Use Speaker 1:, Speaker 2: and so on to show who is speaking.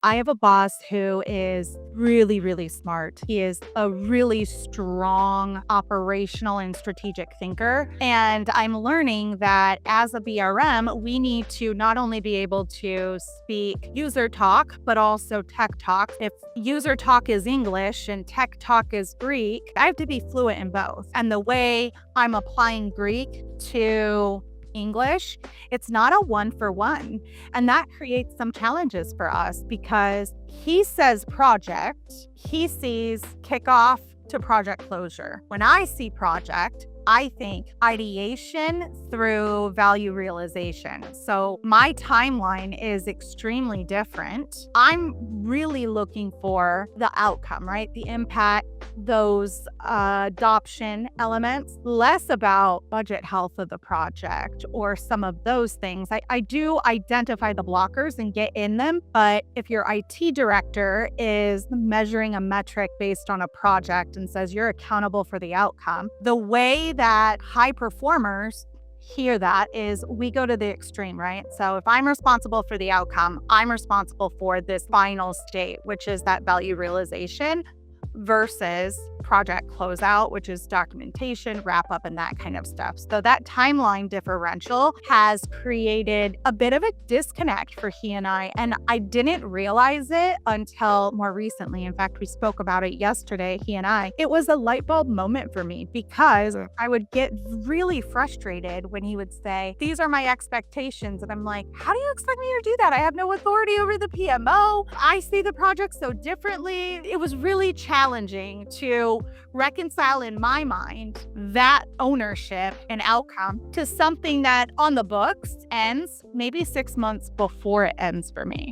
Speaker 1: I have a boss who is really, really smart. He is a really strong operational and strategic thinker. And I'm learning that as a BRM, we need to not only be able to speak user talk, but also tech talk. If user talk is English and tech talk is Greek, I have to be fluent in both. And the way I'm applying Greek to English, it's not a one for one. And that creates some challenges for us because he says project, he sees kickoff to project closure. When I see project, I think ideation through value realization. So my timeline is extremely different. I'm really looking for the outcome, right? The impact, those adoption elements, less about budget health of the project or some of those things. I do identify the blockers and get in them, but if your IT director is measuring a metric based on a project and says you're accountable for the outcome, the way that high performers hear that is we go to the extreme, right? So if I'm responsible for the outcome, I'm responsible for this final state, which is that value realization versus project closeout, which is documentation, wrap up, and that kind of stuff. So that timeline differential has created a bit of a disconnect for he and I. And I didn't realize it until more recently. In fact, we spoke about it yesterday, he and I. It was a light bulb moment for me because I would get really frustrated when he would say, "These are my expectations." And I'm like, how do you expect me to do that? I have no authority over the PMO. I see the project so differently. It was really challenging to reconcile in my mind that ownership and outcome to something that on the books ends maybe 6 months before it ends for me.